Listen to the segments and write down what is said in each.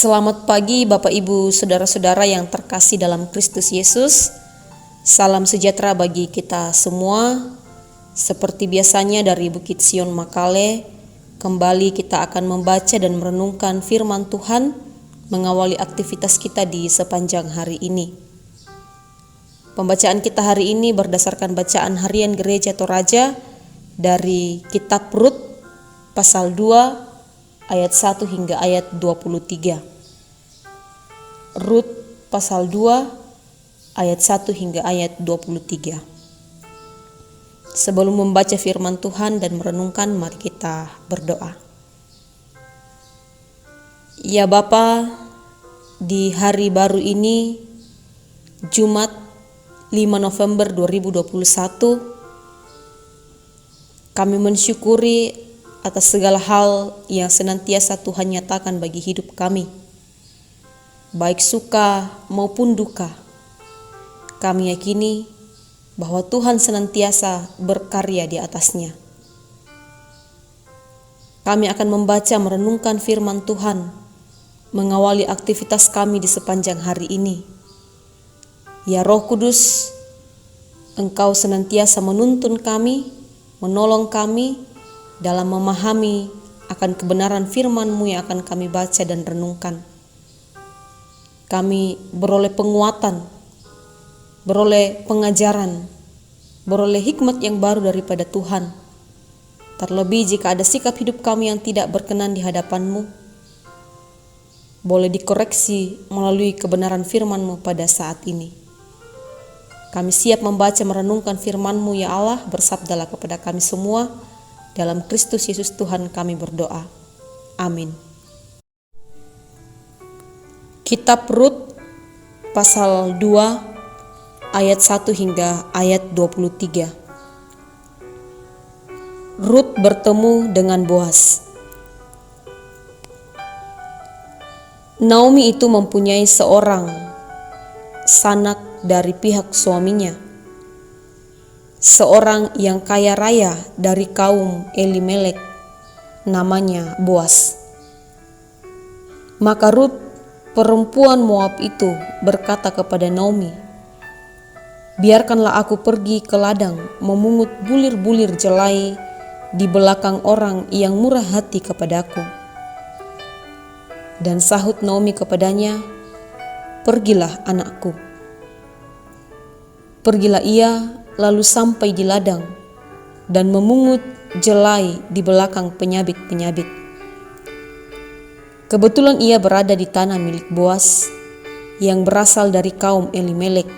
Selamat pagi Bapak Ibu Saudara-saudara yang terkasih dalam Kristus Yesus. Salam sejahtera bagi kita semua. Seperti biasanya dari Bukit Sion Makale, kembali kita akan membaca dan merenungkan firman Tuhan, mengawali aktivitas kita di sepanjang hari ini. Pembacaan kita hari ini berdasarkan bacaan harian Gereja Toraja dari Kitab Rut pasal 2 ayat 1 hingga ayat 23. Rut pasal 2 ayat 1 hingga ayat 23. Sebelum membaca firman Tuhan dan merenungkan, mari kita berdoa. Ya Bapa, di hari baru ini, Jumat 5 November 2021, kami mensyukuri atas segala hal yang senantiasa Tuhan nyatakan bagi hidup kami, baik suka maupun duka. Kami yakini bahwa Tuhan senantiasa berkarya di atasnya. Kami akan membaca merenungkan firman Tuhan, mengawali aktivitas kami di sepanjang hari ini. Ya Roh Kudus, Engkau senantiasa menuntun kami, menolong kami dalam memahami akan kebenaran firman-Mu yang akan kami baca dan renungkan. Kami beroleh penguatan, beroleh pengajaran, beroleh hikmat yang baru daripada Tuhan. Terlebih jika ada sikap hidup kami yang tidak berkenan di hadapan-Mu, boleh dikoreksi melalui kebenaran firman-Mu pada saat ini. Kami siap membaca merenungkan firman-Mu ya Allah, bersabdalah kepada kami semua. Dalam Kristus Yesus Tuhan kami berdoa. Amin. Kitab Rut pasal 2 ayat 1 hingga ayat 23. Rut bertemu dengan Boaz. Naomi itu mempunyai seorang sanak dari pihak suaminya, seorang yang kaya raya dari kaum Elimelek, namanya Boaz. Maka Rut, perempuan Moab itu, berkata kepada Naomi, "Biarkanlah aku pergi ke ladang memungut bulir-bulir jelai di belakang orang yang murah hati kepadaku." Dan sahut Naomi kepadanya, "Pergilah anakku." Pergilah ia lalu sampai di ladang dan memungut jelai di belakang penyabit-penyabit. Kebetulan ia berada di tanah milik Boaz yang berasal dari kaum Elimelek.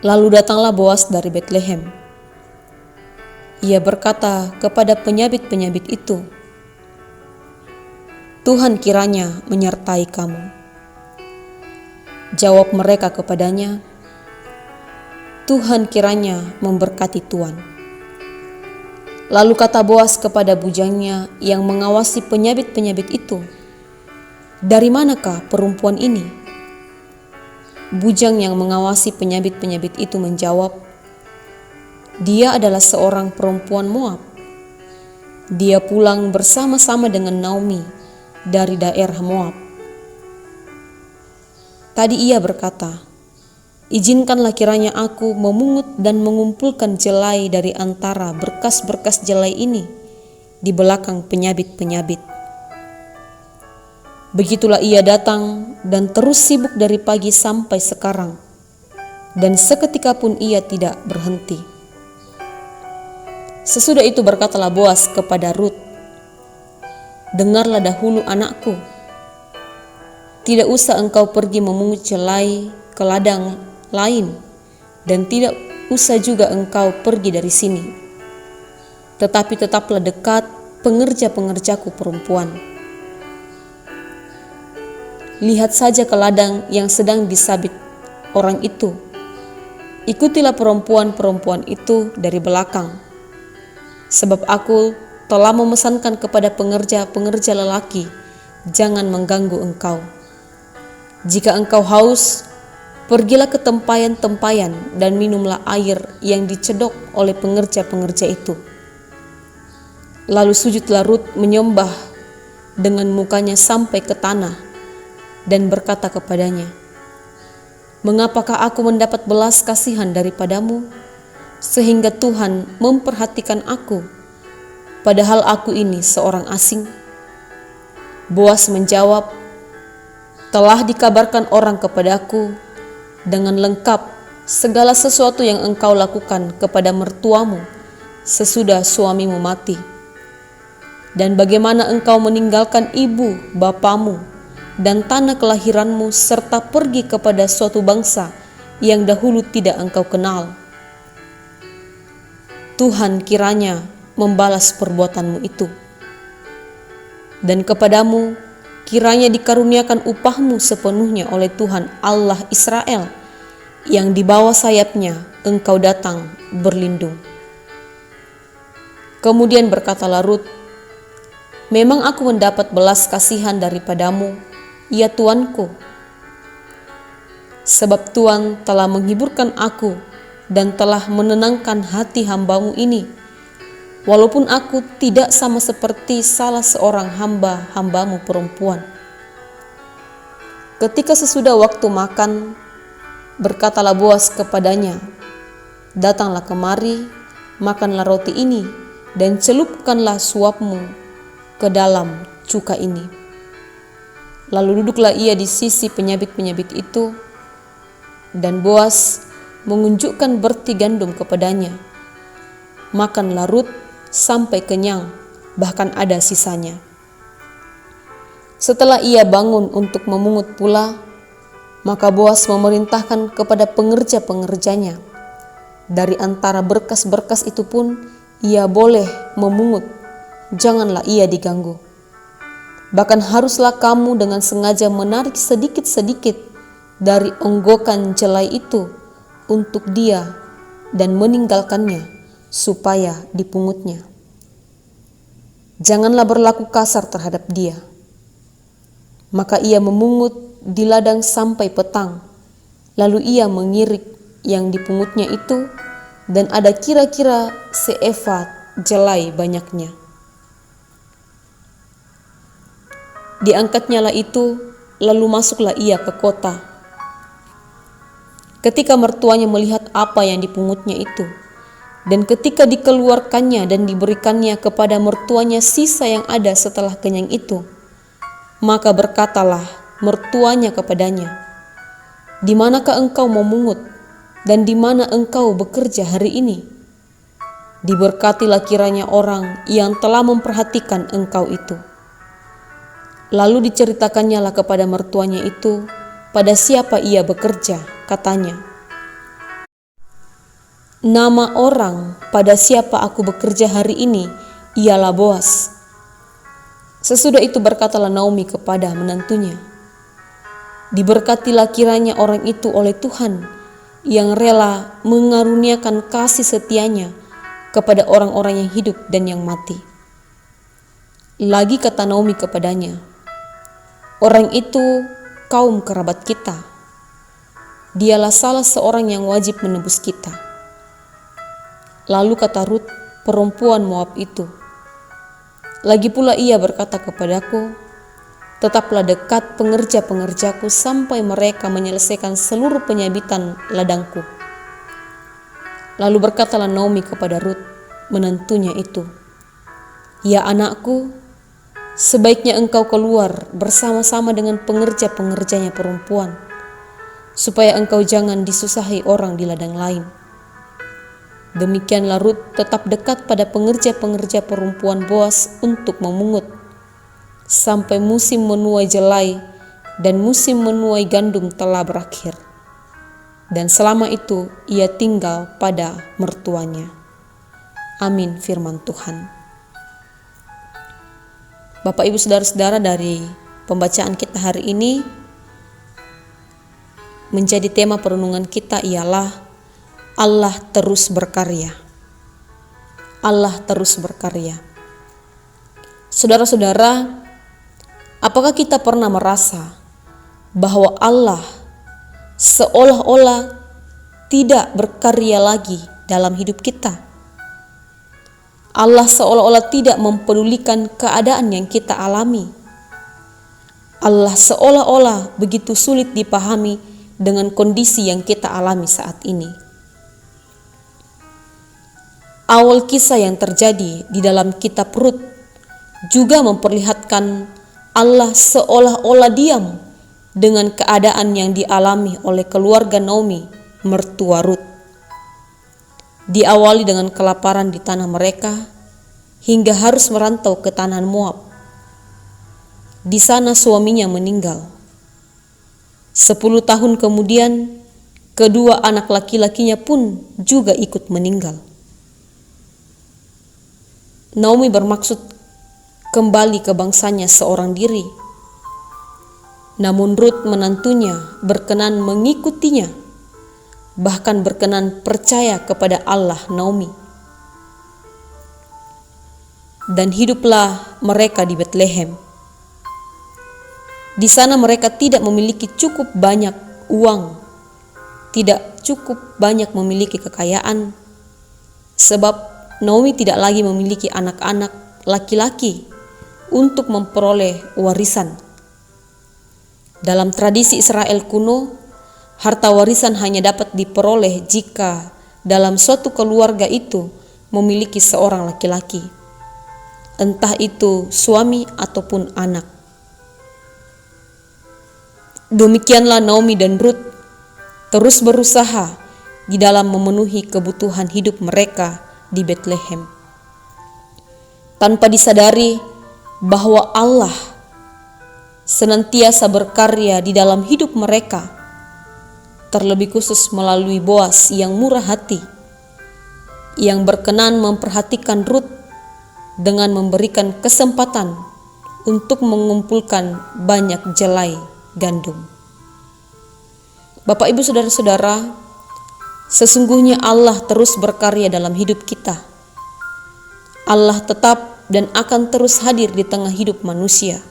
Lalu datanglah Boaz dari Betlehem. Ia berkata kepada penyabit-penyabit itu, "Tuhan kiranya menyertai kamu." Jawab mereka kepadanya, "Tuhan kiranya memberkati tuan." Lalu kata Boaz kepada bujangnya yang mengawasi penyabit-penyabit itu, "Dari manakah perempuan ini?" Bujang yang mengawasi penyabit-penyabit itu menjawab, "Dia adalah seorang perempuan Moab. Dia pulang bersama-sama dengan Naomi dari daerah Moab." Tadi ia berkata, "Izinkanlah kiranya aku memungut dan mengumpulkan jelai dari antara berkas-berkas jelai ini di belakang penyabit-penyabit." Begitulah ia datang dan terus sibuk dari pagi sampai sekarang, dan seketika pun ia tidak berhenti. Sesudah itu berkatalah Boaz kepada Rut, "Dengarlah dahulu anakku, tidak usah engkau pergi memungut jelai ke ladang lain, dan tidak usah juga engkau pergi dari sini. Tetapi tetaplah dekat pengerja-pengerjaku perempuan. Lihat saja ke ladang yang sedang disabit orang itu. Ikutilah perempuan-perempuan itu dari belakang. Sebab aku telah memesankan kepada pengerja-pengerja lelaki, jangan mengganggu engkau. Jika engkau haus, pergilah ke tempayan-tempayan dan minumlah air yang dicedok oleh pengerja-pengerja itu." Lalu sujudlah Rut menyembah dengan mukanya sampai ke tanah dan berkata kepadanya, "Mengapakah aku mendapat belas kasihan daripadamu, sehingga Tuhan memperhatikan aku, padahal aku ini seorang asing?" Boas menjawab, "Telah dikabarkan orang kepadaku dengan lengkap segala sesuatu yang engkau lakukan kepada mertuamu sesudah suamimu mati, dan bagaimana engkau meninggalkan ibu bapamu dan tanah kelahiranmu serta pergi kepada suatu bangsa yang dahulu tidak engkau kenal. Tuhan kiranya membalas perbuatanmu itu, dan kepadamu kiranya dikaruniakan upahmu sepenuhnya oleh Tuhan Allah Israel, yang di bawah sayapnya engkau datang berlindung." Kemudian berkatalah Rut, "Memang aku mendapat belas kasihan daripadamu, ya Tuanku, sebab Tuhan telah menghiburkan aku dan telah menenangkan hati hambamu ini, walaupun aku tidak sama seperti salah seorang hamba-hambamu perempuan." Ketika sesudah waktu makan, berkatalah Boas kepadanya, "Datanglah kemari, makanlah roti ini, dan celupkanlah suapmu ke dalam cuka ini." Lalu duduklah ia di sisi penyabit-penyabit itu, dan Boas mengunjukkan berti gandum kepadanya. Makanlah Rut sampai kenyang, bahkan ada sisanya. Setelah ia bangun untuk memungut pula, maka Boas memerintahkan kepada pengerja-pengerjanya, dari antara berkas-berkas itu pun ia boleh memungut, janganlah ia diganggu. Bahkan haruslah kamu dengan sengaja menarik sedikit-sedikit dari onggokan jelai itu untuk dia dan meninggalkannya supaya dipungutnya. Janganlah berlaku kasar terhadap dia." Maka ia memungut di ladang sampai petang, lalu ia mengirik yang dipungutnya itu, dan ada kira-kira seefah jelai banyaknya. Diangkatnyalah itu, lalu masuklah ia ke kota. Ketika mertuanya melihat apa yang dipungutnya itu, dan ketika dikeluarkannya dan diberikannya kepada mertuanya sisa yang ada setelah kenyang itu, maka berkatalah mertuanya kepadanya, "Di manakah engkau memungut, dan di mana engkau bekerja hari ini? Diberkatilah kiranya orang yang telah memperhatikan engkau itu." Lalu diceritakannya lah kepada mertuanya itu pada siapa ia bekerja. Katanya, "Nama orang pada siapa aku bekerja hari ini ialah Boas." Sesudah itu berkatalah Naomi kepada menantunya, "Diberkatilah kiranya orang itu oleh Tuhan, yang rela mengaruniakan kasih setianya kepada orang-orang yang hidup dan yang mati." Lagi kata Naomi kepadanya, "Orang itu kaum kerabat kita. Dialah salah seorang yang wajib menebus kita." Lalu kata Rut, perempuan Moab itu, "Lagi pula ia berkata kepadaku, tetaplah dekat pengerja-pengerjaku sampai mereka menyelesaikan seluruh penyabitan ladangku." Lalu berkatalah Naomi kepada Rut, menantunya itu, "Ya anakku, sebaiknya engkau keluar bersama-sama dengan pengerja-pengerjanya perempuan, supaya engkau jangan disusahi orang di ladang lain." Demikianlah Rut tetap dekat pada pengerja-pengerja perempuan Boas untuk memungut, sampai musim menuai jelai dan musim menuai gandum telah berakhir. Dan selama itu ia tinggal pada mertuanya. Amin firman Tuhan. Bapak Ibu Saudara-saudara, dari pembacaan kita hari ini menjadi tema perenungan kita ialah Allah terus berkarya. Allah terus berkarya. Saudara-saudara, apakah kita pernah merasa bahwa Allah seolah-olah tidak berkarya lagi dalam hidup kita? Allah seolah-olah tidak mempedulikan keadaan yang kita alami. Allah seolah-olah begitu sulit dipahami dengan kondisi yang kita alami saat ini. Awal kisah yang terjadi di dalam kitab Rut juga memperlihatkan Allah seolah-olah diam dengan keadaan yang dialami oleh keluarga Naomi, mertua Rut. Diawali dengan kelaparan di tanah mereka hingga harus merantau ke tanah Moab. Di sana suaminya meninggal. 10 tahun kemudian, kedua anak laki-lakinya pun juga ikut meninggal. Naomi bermaksud kembali ke bangsanya seorang diri. Namun Rut menantunya berkenan mengikutinya, bahkan berkenan percaya kepada Allah Naomi. Dan hiduplah mereka di Betlehem. Di sana mereka tidak memiliki cukup banyak uang, tidak cukup banyak memiliki kekayaan, sebab Naomi tidak lagi memiliki anak-anak laki-laki untuk memperoleh warisan. Dalam tradisi Israel kuno, harta warisan hanya dapat diperoleh jika dalam suatu keluarga itu memiliki seorang laki-laki, entah itu suami ataupun anak. Demikianlah Naomi dan Rut terus berusaha di dalam memenuhi kebutuhan hidup mereka di Betlehem, tanpa disadari bahwa Allah senantiasa berkarya di dalam hidup mereka, terlebih khusus melalui Boas yang murah hati, yang berkenan memperhatikan Rut dengan memberikan kesempatan untuk mengumpulkan banyak jelai gandum. Bapak, Ibu, saudara-saudara, sesungguhnya Allah terus berkarya dalam hidup kita. Allah tetap dan akan terus hadir di tengah hidup manusia.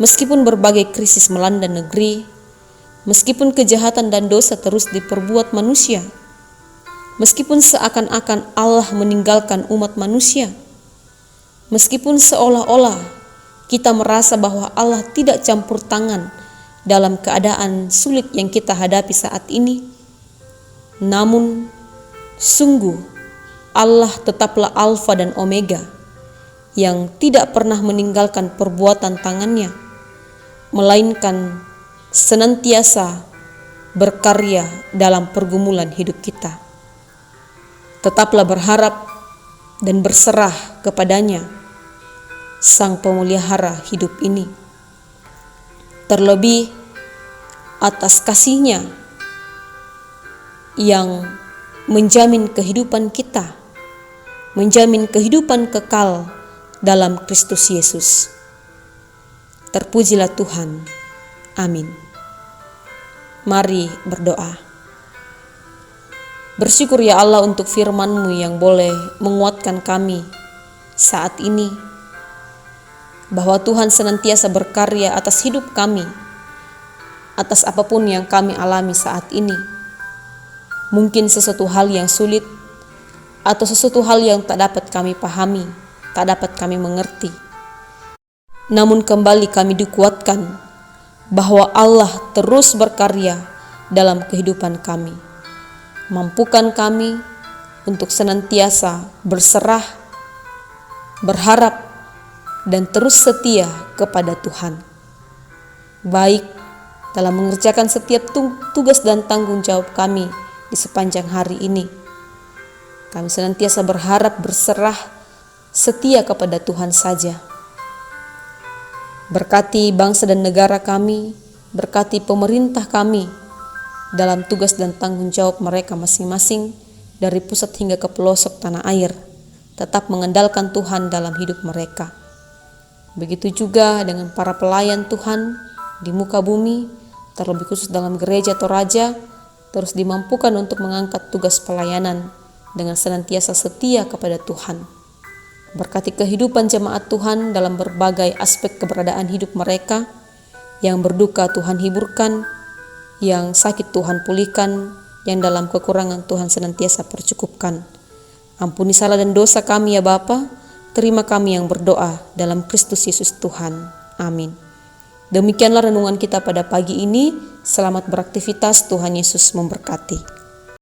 Meskipun berbagai krisis melanda negeri, meskipun kejahatan dan dosa terus diperbuat manusia, meskipun seakan-akan Allah meninggalkan umat manusia, meskipun seolah-olah kita merasa bahwa Allah tidak campur tangan dalam keadaan sulit yang kita hadapi saat ini, namun sungguh Allah tetaplah Alfa dan Omega yang tidak pernah meninggalkan perbuatan tangannya, melainkan senantiasa berkarya dalam pergumulan hidup kita. Tetaplah berharap dan berserah kepadanya, Sang Pemelihara hidup ini. Terlebih atas kasih-Nya yang menjamin kehidupan kita, menjamin kehidupan kekal dalam Kristus Yesus. Terpujilah Tuhan. Amin. Mari berdoa. Bersyukur ya Allah untuk firman-Mu yang boleh menguatkan kami saat ini, bahwa Tuhan senantiasa berkarya atas hidup kami, atas apapun yang kami alami saat ini. Mungkin sesuatu hal yang sulit, atau sesuatu hal yang tak dapat kami pahami, tak dapat kami mengerti. Namun kembali kami dikuatkan bahwa Allah terus berkarya dalam kehidupan kami. Mampukan kami untuk senantiasa berserah, berharap, dan terus setia kepada Tuhan, baik dalam mengerjakan setiap tugas dan tanggung jawab kami di sepanjang hari ini. Kami senantiasa berharap, berserah, setia kepada Tuhan saja. Berkati bangsa dan negara kami, berkati pemerintah kami dalam tugas dan tanggung jawab mereka masing-masing, dari pusat hingga ke pelosok tanah air, tetap mengandalkan Tuhan dalam hidup mereka. Begitu juga dengan para pelayan Tuhan di muka bumi, terlebih khusus dalam gereja Toraja, terus dimampukan untuk mengangkat tugas pelayanan dengan senantiasa setia kepada Tuhan. Berkati kehidupan jemaat Tuhan dalam berbagai aspek keberadaan hidup mereka. Yang berduka Tuhan hiburkan, yang sakit Tuhan pulihkan, yang dalam kekurangan Tuhan senantiasa percukupkan. Ampuni salah dan dosa kami ya Bapa. Terima kami yang berdoa dalam Kristus Yesus Tuhan. Amin. Demikianlah renungan kita pada pagi ini. Selamat beraktivitas, Tuhan Yesus memberkati.